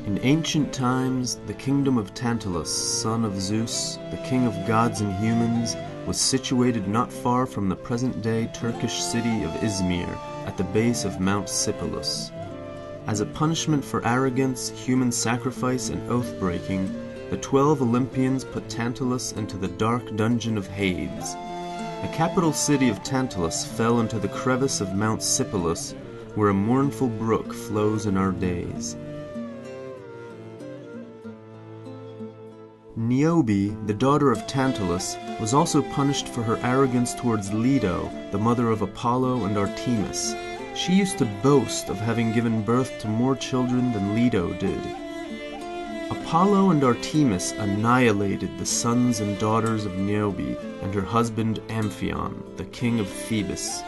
In ancient times, the kingdom of Tantalus, son of Zeus, the king of gods and humans, was situated not far from the present-day Turkish city of Izmir, at the base of Mount Sipylus. As a punishment for arrogance, human sacrifice, and oath-breaking, the 12 Olympians put Tantalus into the dark dungeon of Hades. The capital city of Tantalus fell into the crevice of Mount Sipylus, where a mournful brook flows in our days. Niobe, the daughter of Tantalus, was also punished for her arrogance towards Leto, the mother of Apollo and Artemis. She used to boast of having given birth to more children than Leto did. Apollo and Artemis annihilated the sons and daughters of Niobe and her husband Amphion, the king of Thebes.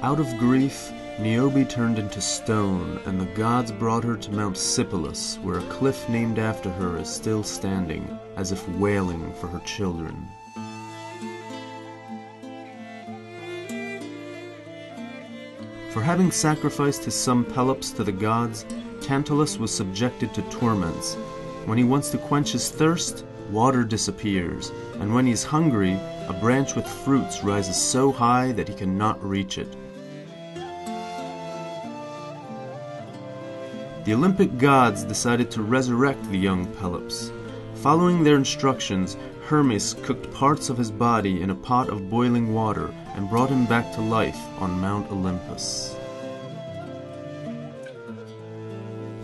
Out of grief, Niobe turned into stone, and the gods brought her to Mount Sipylus, where a cliff named after her is still standing, as if wailing for her children. For having sacrificed his son Pelops to the gods, Tantalus was subjected to torments. When he wants to quench his thirst, water disappears, and when he is hungry, a branch with fruits rises so high that he cannot reach it. The Olympic gods decided to resurrect the young Pelops. Following their instructions, Hermes cooked parts of his body in a pot of boiling water and brought him back to life on Mount Olympus.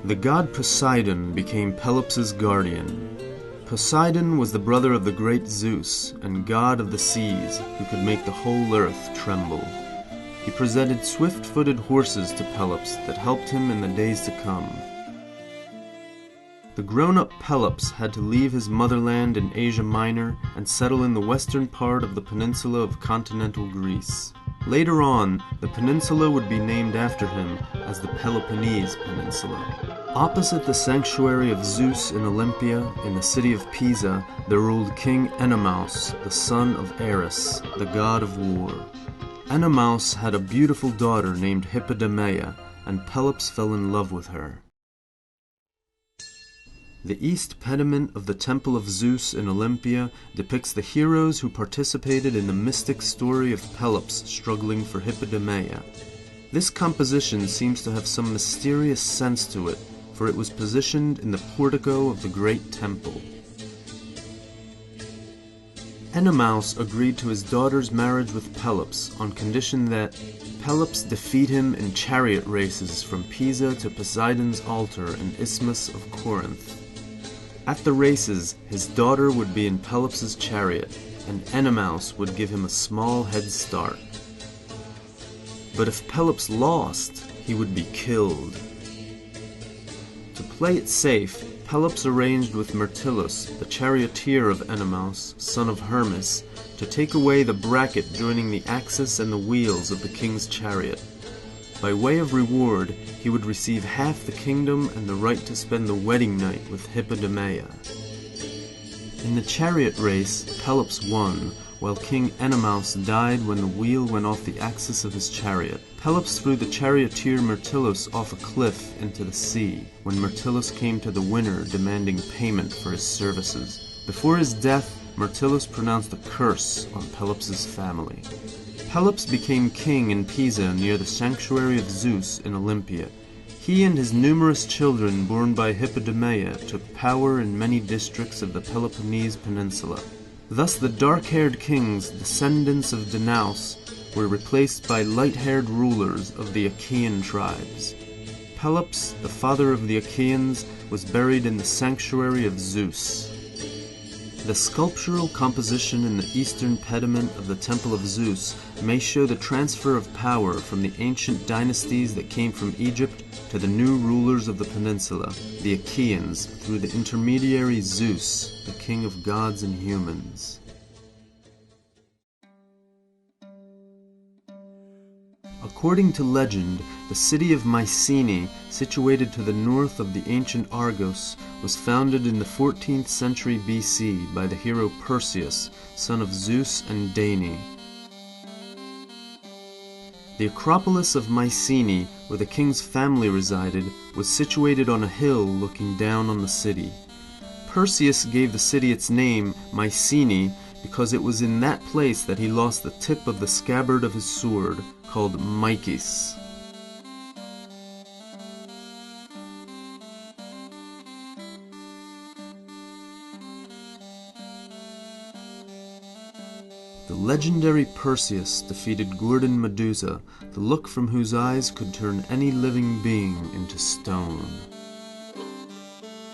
The god Poseidon became Pelops' guardian. Poseidon was the brother of the great Zeus and god of the seas, who could make the whole earth tremble. He presented swift-footed horses to Pelops that helped him in the days to come. The grown-up Pelops had to leave his motherland in Asia Minor and settle in the western part of the peninsula of continental Greece. Later on, the peninsula would be named after him as the Peloponnese Peninsula. Opposite the sanctuary of Zeus in Olympia, in the city of Pisa, there ruled King Ennomaus, the son of Ares, the god of war. Ennomaus had a beautiful daughter named Hippodameia, and Pelops fell in love with her. The east pediment of the Temple of Zeus in Olympia depicts the heroes who participated in the mystic story of Pelops struggling for Hippodameia. This composition seems to have some mysterious sense to it, for it was positioned in the portico of the great temple. Ennomaus agreed to his daughter's marriage with Pelops on condition that Pelops defeat him in chariot races from Pisa to Poseidon's altar in Isthmus of Corinth. At the races, his daughter would be in Pelops' chariot, and Ennomaus would give him a small head start. But if Pelops lost, he would be killed. To play it safe, Pelops arranged with Myrtilus, the charioteer of Ennomaus, son of Hermes, to take away the bracket joining the axis and the wheels of the king's chariot. By way of reward, he would receive half the kingdom and the right to spend the wedding night with Hippodameia. In the chariot race, Pelops won, while King Ennomaus died when the wheel went off the axis of his chariot. Pelops threw the charioteer Myrtilus off a cliff into the sea, when Myrtilus came to the winner demanding payment for his services. Before his death, Myrtilus pronounced a curse on Pelops' family. Pelops became king in Pisa near the sanctuary of Zeus in Olympia. He and his numerous children born by Hippodameia took power in many districts of the Peloponnese Peninsula. Thus the dark-haired kings, descendants of Danaus, were replaced by light-haired rulers of the Achaean tribes. Pelops, the father of the Achaeans, was buried in the sanctuary of Zeus. The sculptural composition in the eastern pediment of the Temple of Zeus may show the transfer of power from the ancient dynasties that came from Egypt to the new rulers of the peninsula, the Achaeans, through the intermediary Zeus, the king of gods and humans. According to legend, the city of Mycenae, situated to the north of the ancient Argos, was founded in the 14th century BC by the hero Perseus, son of Zeus and Danae. The Acropolis of Mycenae, where the king's family resided, was situated on a hill looking down on the city. Perseus gave the city its name, Mycenae, because it was in that place that he lost the tip of the scabbard of his sword, called Mycus. The legendary Perseus defeated Gorgon Medusa, the look from whose eyes could turn any living being into stone.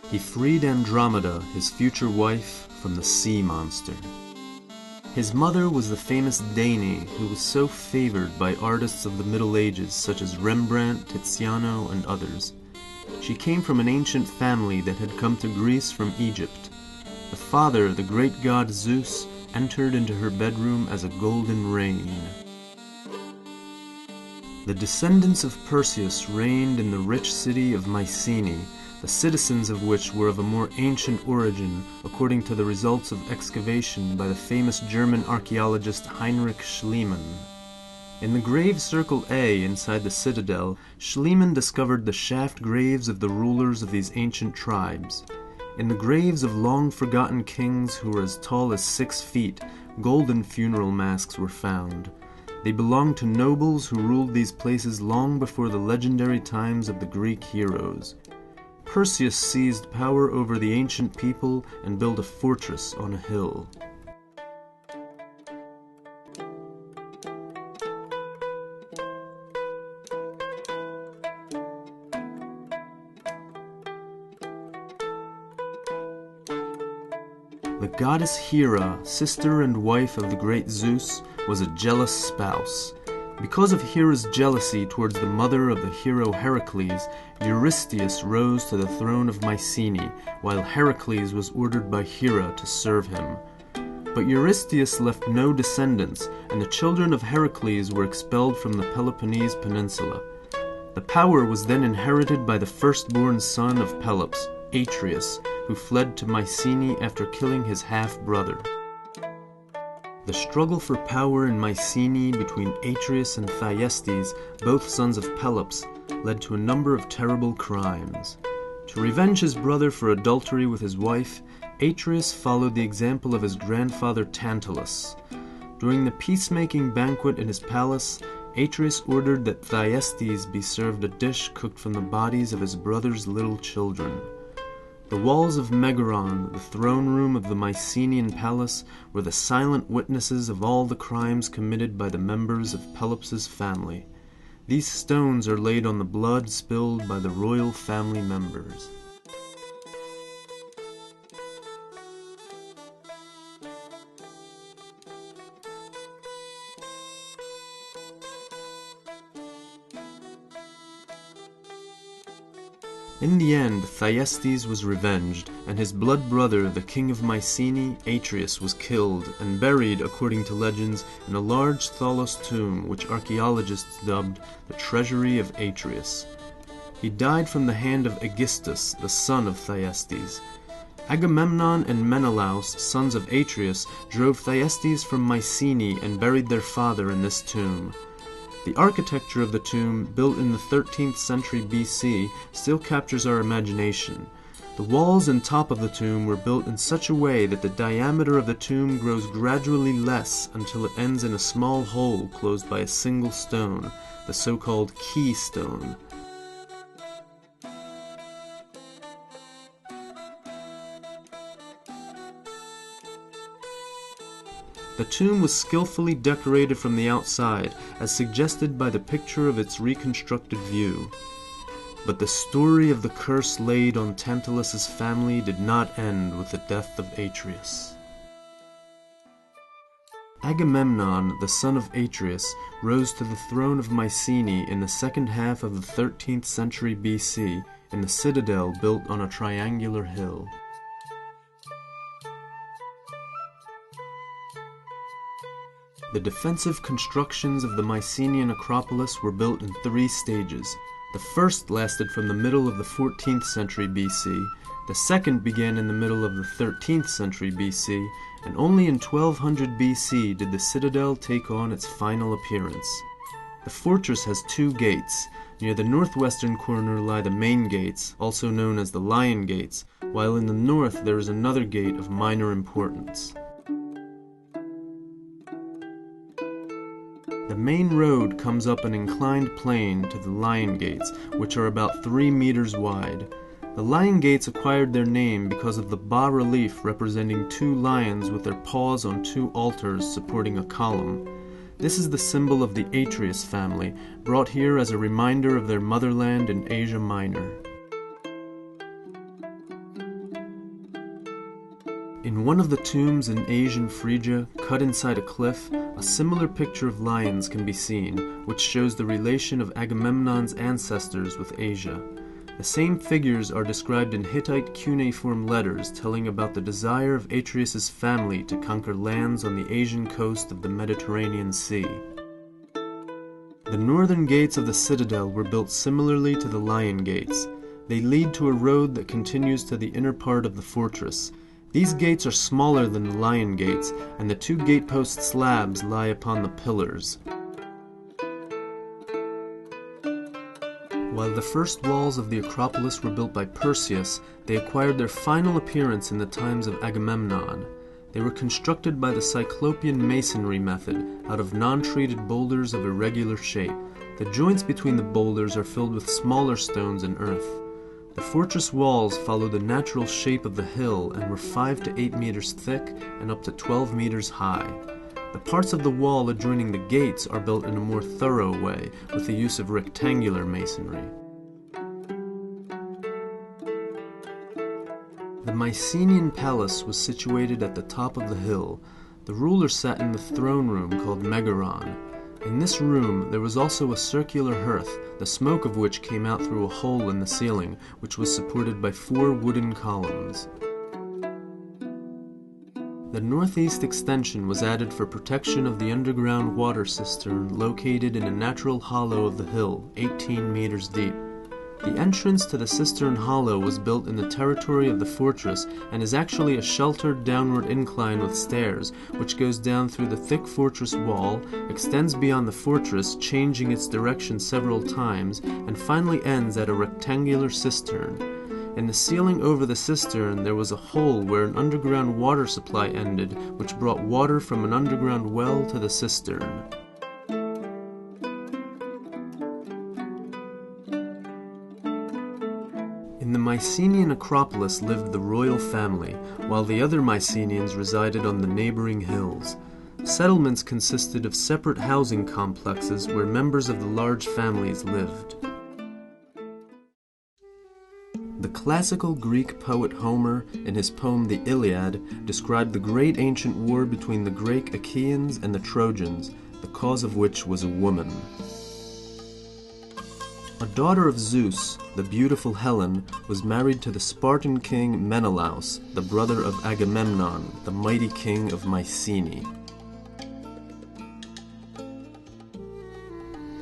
He freed Andromeda, his future wife, from the sea monster. His mother was the famous Danae, who was so favored by artists of the Middle Ages such as Rembrandt, Tiziano, and others. She came from an ancient family that had come to Greece from Egypt. The father, the great god Zeus, entered into her bedroom as a golden rain. The descendants of Perseus reigned in the rich city of Mycenae, the citizens of which were of a more ancient origin, according to the results of excavation by the famous German archaeologist Heinrich Schliemann. In the grave circle A inside the citadel, Schliemann discovered the shaft graves of the rulers of these ancient tribes. In the graves of long-forgotten kings who were as tall as 6 feet, golden funeral masks were found. They belonged to nobles who ruled these places long before the legendary times of the Greek heroes. Perseus seized power over the ancient people and built a fortress on a hill. The goddess Hera, sister and wife of the great Zeus, was a jealous spouse. Because of Hera's jealousy towards the mother of the hero Heracles, Eurystheus rose to the throne of Mycenae, while Heracles was ordered by Hera to serve him. But Eurystheus left no descendants, and the children of Heracles were expelled from the Peloponnese peninsula. The power was then inherited by the firstborn son of Pelops, Atreus, who fled to Mycenae after killing his half-brother. The struggle for power in Mycenae between Atreus and Thyestes, both sons of Pelops, led to a number of terrible crimes. To revenge his brother for adultery with his wife, Atreus followed the example of his grandfather Tantalus. During the peacemaking banquet in his palace, Atreus ordered that Thyestes be served a dish cooked from the bodies of his brother's little children. The walls of Megaron, the throne room of the Mycenaean palace, were the silent witnesses of all the crimes committed by the members of Pelops's family. These stones are laid on the blood spilled by the royal family members. In the end, Thyestes was revenged, and his blood brother, the king of Mycenae, Atreus, was killed and buried, according to legends, in a large Thalos tomb which archaeologists dubbed the Treasury of Atreus. He died from the hand of Aegisthus, the son of Thyestes. Agamemnon and Menelaus, sons of Atreus, drove Thyestes from Mycenae and buried their father in this tomb. The architecture of the tomb, built in the 13th century BC, still captures our imagination. The walls and top of the tomb were built in such a way that the diameter of the tomb grows gradually less until it ends in a small hole closed by a single stone, the so-called keystone. The tomb was skillfully decorated from the outside, as suggested by the picture of its reconstructed view. But the story of the curse laid on Tantalus's family did not end with the death of Atreus. Agamemnon, the son of Atreus, rose to the throne of Mycenae in the second half of the 13th century BC in the citadel built on a triangular hill. The defensive constructions of the Mycenaean Acropolis were built in 3 stages. The first lasted from the middle of the 14th century BC, the second began in the middle of the 13th century BC, and only in 1200 BC did the citadel take on its final appearance. The fortress has two gates. Near the northwestern corner lie the main gates, also known as the Lion Gates, while in the north there is another gate of minor importance. The main road comes up an inclined plane to the Lion Gates, which are about 3 meters wide. The Lion Gates acquired their name because of the bas-relief representing two lions with their paws on two altars supporting a column. This is the symbol of the Atreus family, brought here as a reminder of their motherland in Asia Minor. In one of the tombs in Asian Phrygia, cut inside a cliff, a similar picture of lions can be seen, which shows the relation of Agamemnon's ancestors with Asia. The same figures are described in Hittite cuneiform letters telling about the desire of Atreus' family to conquer lands on the Asian coast of the Mediterranean Sea. The northern gates of the citadel were built similarly to the Lion Gates. They lead to a road that continues to the inner part of the fortress. These gates are smaller than the Lion Gates, and the two gatepost slabs lie upon the pillars. While the first walls of the Acropolis were built by Perseus, they acquired their final appearance in the times of Agamemnon. They were constructed by the Cyclopean masonry method, out of non-treated boulders of irregular shape. The joints between the boulders are filled with smaller stones and earth. The fortress walls follow the natural shape of the hill and were 5 to 8 meters thick and up to 12 meters high. The parts of the wall adjoining the gates are built in a more thorough way, with the use of rectangular masonry. The Mycenaean palace was situated at the top of the hill. The ruler sat in the throne room called Megaron. In this room there was also a circular hearth, the smoke of which came out through a hole in the ceiling, which was supported by 4 wooden columns. The northeast extension was added for protection of the underground water cistern located in a natural hollow of the hill, 18 meters deep. The entrance to the cistern hollow was built in the territory of the fortress and is actually a sheltered downward incline with stairs, which goes down through the thick fortress wall, extends beyond the fortress, changing its direction several times, and finally ends at a rectangular cistern. In the ceiling over the cistern there was a hole where an underground water supply ended, which brought water from an underground well to the cistern. In the Mycenaean Acropolis lived the royal family, while the other Mycenaeans resided on the neighboring hills. Settlements consisted of separate housing complexes where members of the large families lived. The classical Greek poet Homer, in his poem The Iliad, described the great ancient war between the Greek Achaeans and the Trojans, the cause of which was a woman. A daughter of Zeus, the beautiful Helen, was married to the Spartan king Menelaus, the brother of Agamemnon, the mighty king of Mycenae.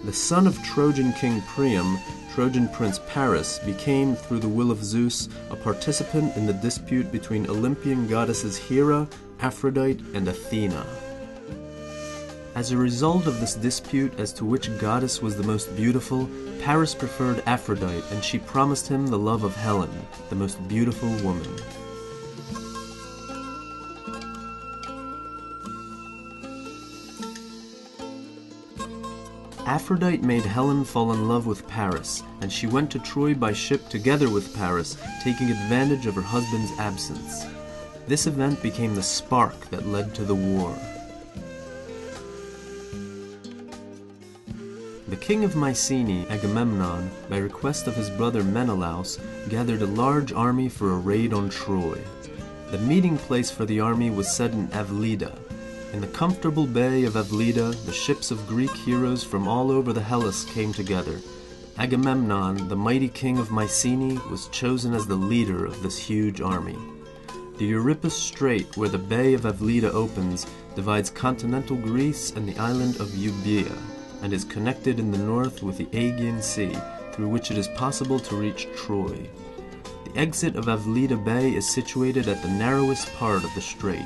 The son of Trojan king Priam, Trojan prince Paris, became, through the will of Zeus, a participant in the dispute between Olympian goddesses Hera, Aphrodite, and Athena. As a result of this dispute as to which goddess was the most beautiful, Paris preferred Aphrodite, and she promised him the love of Helen, the most beautiful woman. Aphrodite made Helen fall in love with Paris, and she went to Troy by ship together with Paris, taking advantage of her husband's absence. This event became the spark that led to the war. The king of Mycenae, Agamemnon, by request of his brother Menelaus, gathered a large army for a raid on Troy. The meeting place for the army was set in Avlida. In the comfortable bay of Avlida, the ships of Greek heroes from all over the Hellas came together. Agamemnon, the mighty king of Mycenae, was chosen as the leader of this huge army. The Euripus Strait, where the bay of Avlida opens, divides continental Greece and the island of Euboea, and is connected in the north with the Aegean Sea, through which it is possible to reach Troy. The exit of Avlida Bay is situated at the narrowest part of the strait.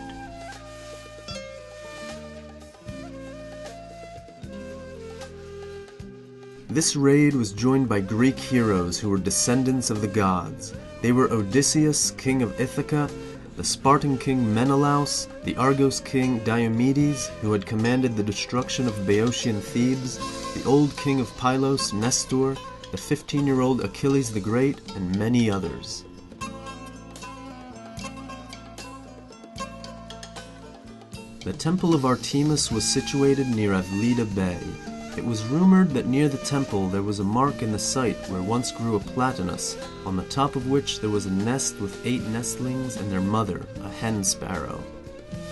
This raid was joined by Greek heroes who were descendants of the gods. They were Odysseus, king of Ithaca, the Spartan king Menelaus, the Argos king Diomedes, who had commanded the destruction of Boeotian Thebes, the old king of Pylos, Nestor, the 15-year-old Achilles the Great, and many others. The temple of Artemis was situated near Avlida Bay. It was rumored that near the temple there was a mark in the site where once grew a platanus, on the top of which there was a nest with 8 nestlings and their mother, a hen sparrow.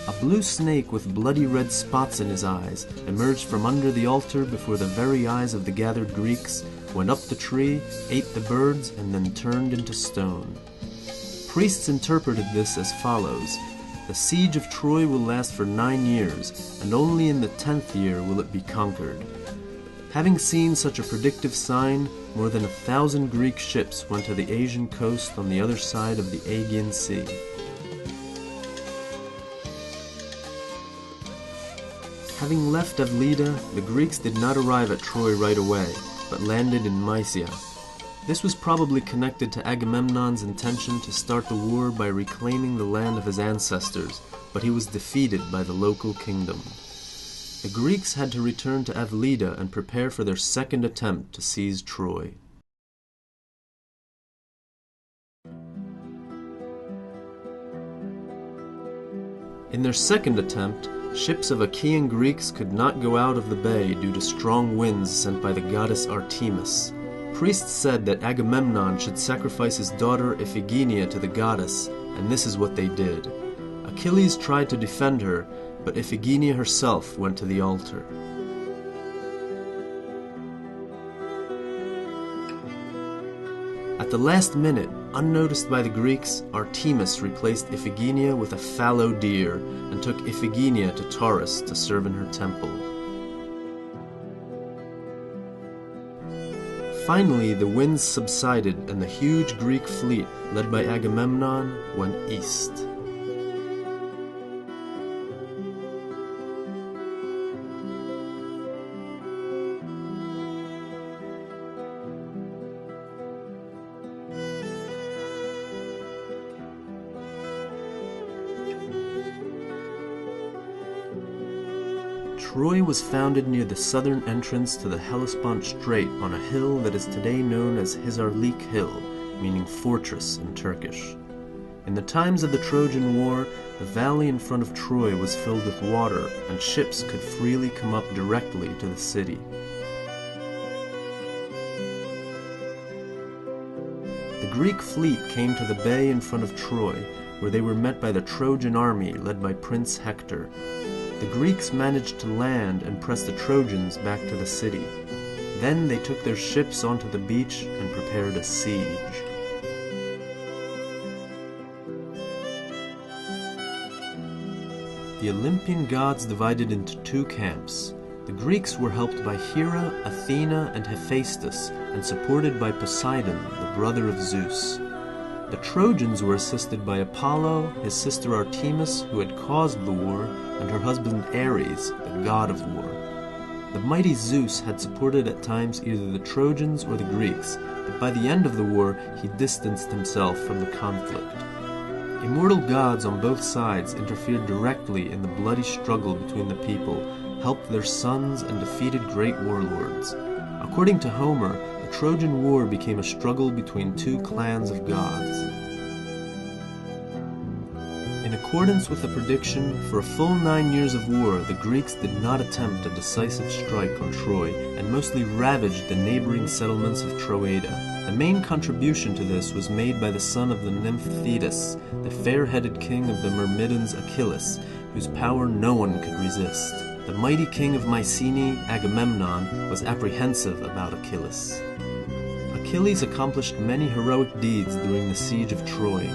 A blue snake with bloody red spots in his eyes emerged from under the altar before the very eyes of the gathered Greeks, went up the tree, ate the birds, and then turned into stone. Priests interpreted this as follows: the siege of Troy will last for 9 years, and only in the 10th year will it be conquered. Having seen such a predictive sign, more than 1,000 Greek ships went to the Asian coast on the other side of the Aegean Sea. Having left Avlida, the Greeks did not arrive at Troy right away, but landed in Mysia. This was probably connected to Agamemnon's intention to start the war by reclaiming the land of his ancestors, but he was defeated by the local kingdom. The Greeks had to return to Avlida and prepare for their second attempt to seize Troy. In their second attempt, ships of Achaean Greeks could not go out of the bay due to strong winds sent by the goddess Artemis. Priests said that Agamemnon should sacrifice his daughter Iphigenia to the goddess, and this is what they did. Achilles tried to defend her, but Iphigenia herself went to the altar. At the last minute, unnoticed by the Greeks, Artemis replaced Iphigenia with a fallow deer and took Iphigenia to Taurus to serve in her temple. Finally, the winds subsided and the huge Greek fleet, led by Agamemnon, went east. Troy was founded near the southern entrance to the Hellespont Strait on a hill that is today known as Hisarlik Hill, meaning fortress in Turkish. In the times of the Trojan War, the valley in front of Troy was filled with water, and ships could freely come up directly to the city. The Greek fleet came to the bay in front of Troy, where they were met by the Trojan army led by Prince Hector. The Greeks managed to land and press the Trojans back to the city. Then they took their ships onto the beach and prepared a siege. The Olympian gods divided into 2 camps. The Greeks were helped by Hera, Athena, and Hephaestus, and supported by Poseidon, the brother of Zeus. The Trojans were assisted by Apollo, his sister Artemis, who had caused the war, and her husband Ares, the god of war. The mighty Zeus had supported at times either the Trojans or the Greeks, but by the end of the war he distanced himself from the conflict. Immortal gods on both sides interfered directly in the bloody struggle between the people, helped their sons, and defeated great warlords. According to Homer, the Trojan War became a struggle between 2 clans of gods. In accordance with the prediction, for a full 9 years of war, the Greeks did not attempt a decisive strike on Troy, and mostly ravaged the neighboring settlements of Troada. The main contribution to this was made by the son of the nymph Thetis, the fair-headed king of the Myrmidons Achilles, whose power no one could resist. The mighty king of Mycenae, Agamemnon, was apprehensive about Achilles. Achilles accomplished many heroic deeds during the siege of Troy.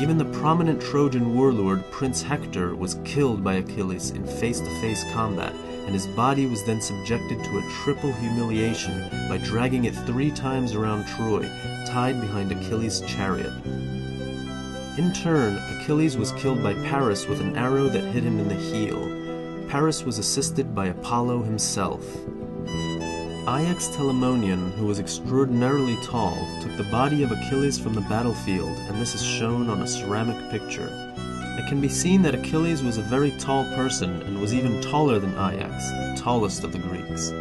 Even the prominent Trojan warlord Prince Hector was killed by Achilles in face-to-face combat, and his body was then subjected to a triple humiliation by dragging it 3 times around Troy, tied behind Achilles' chariot. In turn, Achilles was killed by Paris with an arrow that hit him in the heel. Paris was assisted by Apollo himself. Ajax Telamonian, who was extraordinarily tall, took the body of Achilles from the battlefield, and this is shown on a ceramic picture. It can be seen that Achilles was a very tall person, and was even taller than Ajax, the tallest of the Greeks.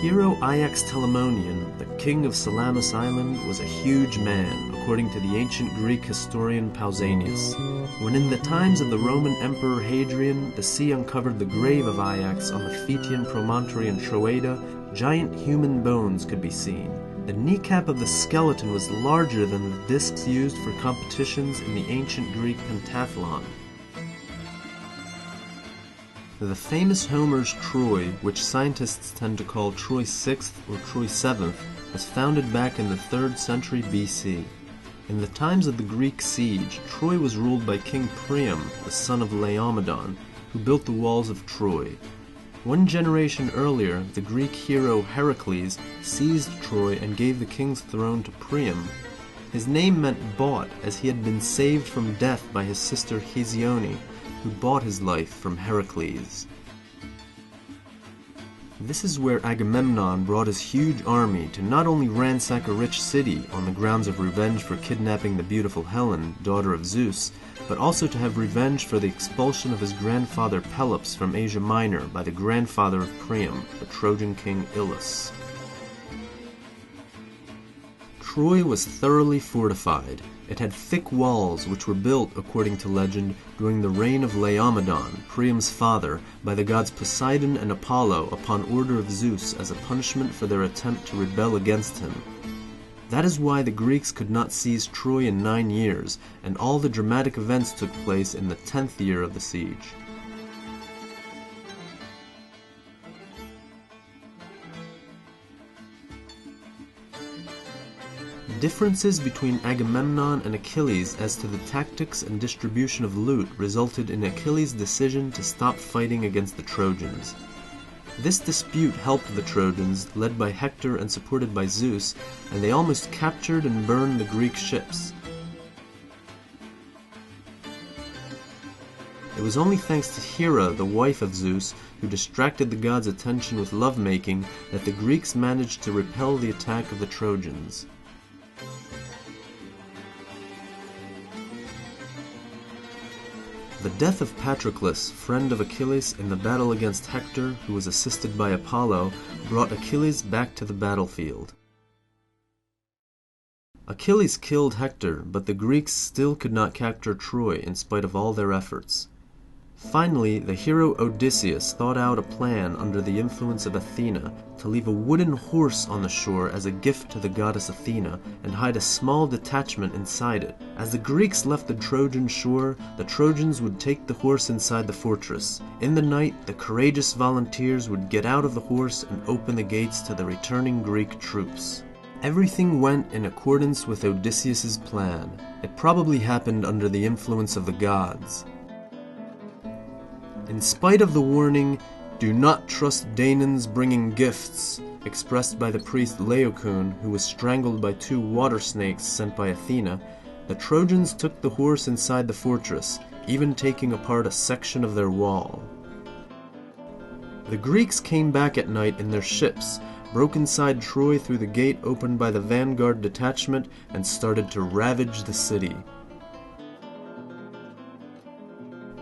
Hero Ajax Telamonian, the king of Salamis Island, was a huge man, according to the ancient Greek historian Pausanias. When in the times of the Roman Emperor Hadrian, the sea uncovered the grave of Ajax on the Phaeacian promontory in Troada, giant human bones could be seen. The kneecap of the skeleton was larger than the discs used for competitions in the ancient Greek pentathlon. The famous Homer's Troy, which scientists tend to call Troy 6th or Troy 7th, was founded back in the 3rd century BC. In the times of the Greek siege, Troy was ruled by King Priam, the son of Laomedon, who built the walls of Troy. One generation earlier, the Greek hero Heracles seized Troy and gave the king's throne to Priam. His name meant bought, as he had been saved from death by his sister Hesione, who bought his life from Heracles. This is where Agamemnon brought his huge army to not only ransack a rich city on the grounds of revenge for kidnapping the beautiful Helen, daughter of Zeus, but also to have revenge for the expulsion of his grandfather Pelops from Asia Minor by the grandfather of Priam, the Trojan king Ilus. Troy was thoroughly fortified. It had thick walls which were built, according to legend, during the reign of Laomedon, Priam's father, by the gods Poseidon and Apollo upon order of Zeus as a punishment for their attempt to rebel against him. That is why the Greeks could not seize Troy in 9 years, and all the dramatic events took place in the 10th year of the siege. Differences between Agamemnon and Achilles as to the tactics and distribution of loot resulted in Achilles' decision to stop fighting against the Trojans. This dispute helped the Trojans, led by Hector and supported by Zeus, and they almost captured and burned the Greek ships. It was only thanks to Hera, the wife of Zeus, who distracted the gods' attention with lovemaking, that the Greeks managed to repel the attack of the Trojans. The death of Patroclus, friend of Achilles, in the battle against Hector, who was assisted by Apollo, brought Achilles back to the battlefield. Achilles killed Hector, but the Greeks still could not capture Troy in spite of all their efforts. Finally, the hero Odysseus thought out a plan under the influence of Athena to leave a wooden horse on the shore as a gift to the goddess Athena and hide a small detachment inside it. As the Greeks left the Trojan shore, the Trojans would take the horse inside the fortress. In the night, the courageous volunteers would get out of the horse and open the gates to the returning Greek troops. Everything went in accordance with Odysseus's plan. It probably happened under the influence of the gods. In spite of the warning, "Do not trust Danaans bringing gifts," expressed by the priest Laocoon, who was strangled by 2 water snakes sent by Athena, the Trojans took the horse inside the fortress, even taking apart a section of their wall. The Greeks came back at night in their ships, broke inside Troy through the gate opened by the vanguard detachment, and started to ravage the city.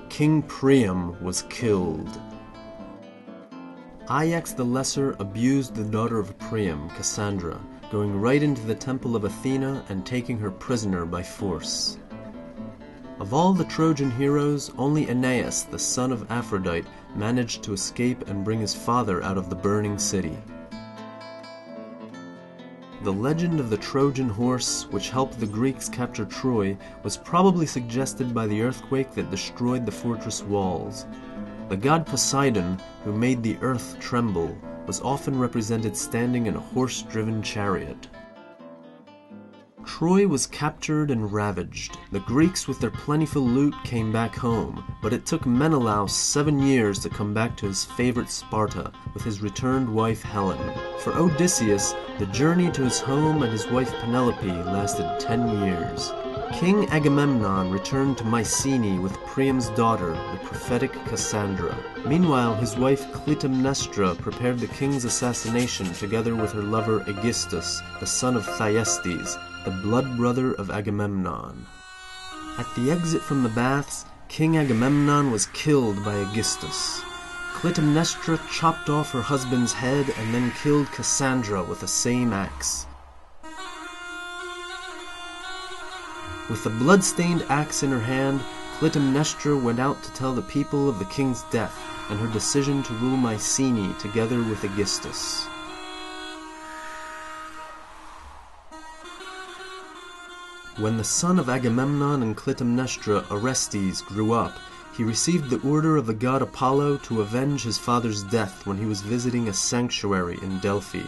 King Priam was killed. Ajax the Lesser abused the daughter of Priam, Cassandra, going right into the temple of Athena and taking her prisoner by force. Of all the Trojan heroes, only Aeneas, the son of Aphrodite, managed to escape and bring his father out of the burning city. The legend of the Trojan horse, which helped the Greeks capture Troy, was probably suggested by the earthquake that destroyed the fortress walls. The god Poseidon, who made the earth tremble, was often represented standing in a horse-driven chariot. Troy was captured and ravaged. The Greeks with their plentiful loot came back home, but it took Menelaus 7 years to come back to his favorite Sparta with his returned wife Helen. For Odysseus, the journey to his home and his wife Penelope lasted 10 years. King Agamemnon returned to Mycenae with Priam's daughter, the prophetic Cassandra. Meanwhile, his wife Clytemnestra prepared the king's assassination together with her lover Aegisthus, the son of Thyestes, the blood brother of Agamemnon. At the exit from the baths, King Agamemnon was killed by Aegisthus. Clytemnestra chopped off her husband's head and then killed Cassandra with the same axe. With the blood-stained axe in her hand, Clytemnestra went out to tell the people of the king's death and her decision to rule Mycenae together with Aegisthus. When the son of Agamemnon and Clytemnestra, Orestes, grew up, he received the order of the god Apollo to avenge his father's death when he was visiting a sanctuary in Delphi.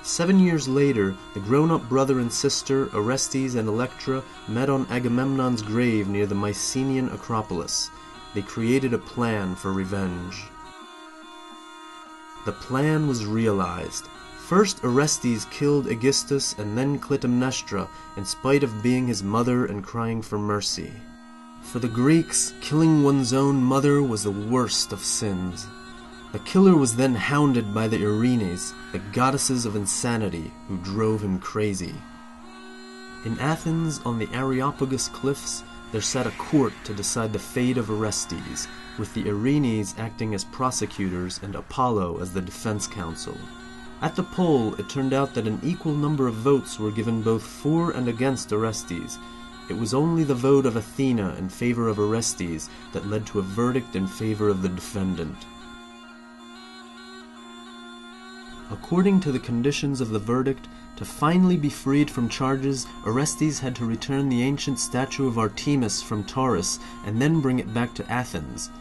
7 years later, the grown-up brother and sister, Orestes and Electra, met on Agamemnon's grave near the Mycenaean Acropolis. They created a plan for revenge. The plan was realized. First, Orestes killed Aegisthus and then Clytemnestra, in spite of being his mother and crying for mercy. For the Greeks, killing one's own mother was the worst of sins. The killer was then hounded by the Erinyes, the goddesses of insanity, who drove him crazy. In Athens, on the Areopagus cliffs, there sat a court to decide the fate of Orestes, with the Erinyes acting as prosecutors and Apollo as the defense counsel. At the poll, it turned out that an equal number of votes were given both for and against Orestes. It was only the vote of Athena in favor of Orestes that led to a verdict in favor of the defendant. According to the conditions of the verdict, to finally be freed from charges, Orestes had to return the ancient statue of Artemis from Taurus and then bring it back to Athens.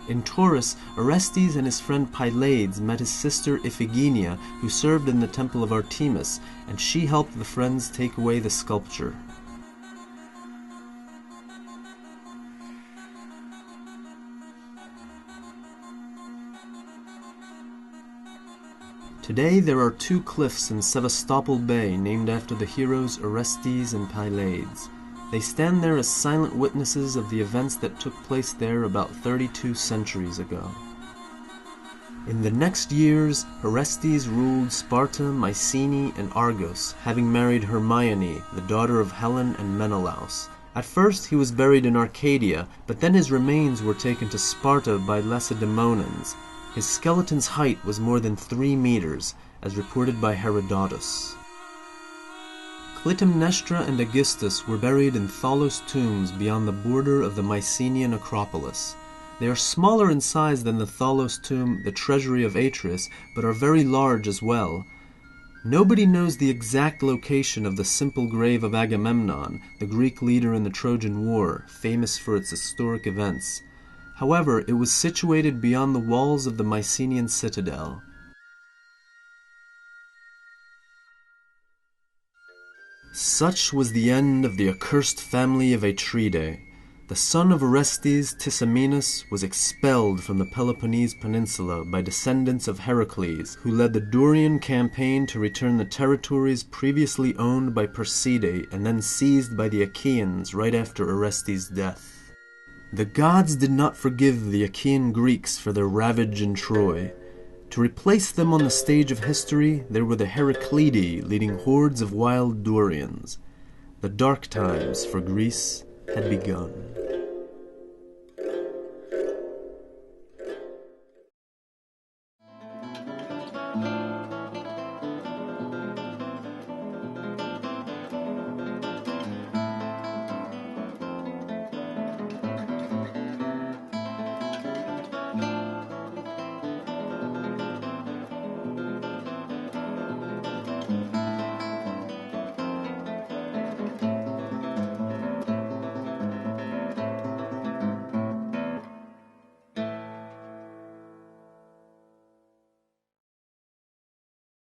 In Taurus, Orestes and his friend Pylades met his sister Iphigenia, who served in the temple of Artemis, and she helped the friends take away the sculpture. Today there are 2 cliffs in Sevastopol Bay named after the heroes Orestes and Pylades. They stand there as silent witnesses of the events that took place there about 32 centuries ago. In the next years, Orestes ruled Sparta, Mycenae, and Argos, having married Hermione, the daughter of Helen and Menelaus. At first he was buried in Arcadia, but then his remains were taken to Sparta by Lacedaemonians. His skeleton's height was more than 3 meters, as reported by Herodotus. Clytemnestra and Aegisthus were buried in Thalos tombs beyond the border of the Mycenaean Acropolis. They are smaller in size than the Thalos tomb, the treasury of Atreus, but are very large as well. Nobody knows the exact location of the simple grave of Agamemnon, the Greek leader in the Trojan War, famous for its historic events. However, it was situated beyond the walls of the Mycenaean citadel. Such was the end of the accursed family of Atridae. The son of Orestes, Tisamenus, was expelled from the Peloponnese Peninsula by descendants of Heracles, who led the Dorian campaign to return the territories previously owned by Perside and then seized by the Achaeans right after Orestes' death. The gods did not forgive the Achaean Greeks for their ravage in Troy. To replace them on the stage of history, there were the Heraclidae leading hordes of wild Dorians. The dark times for Greece had begun.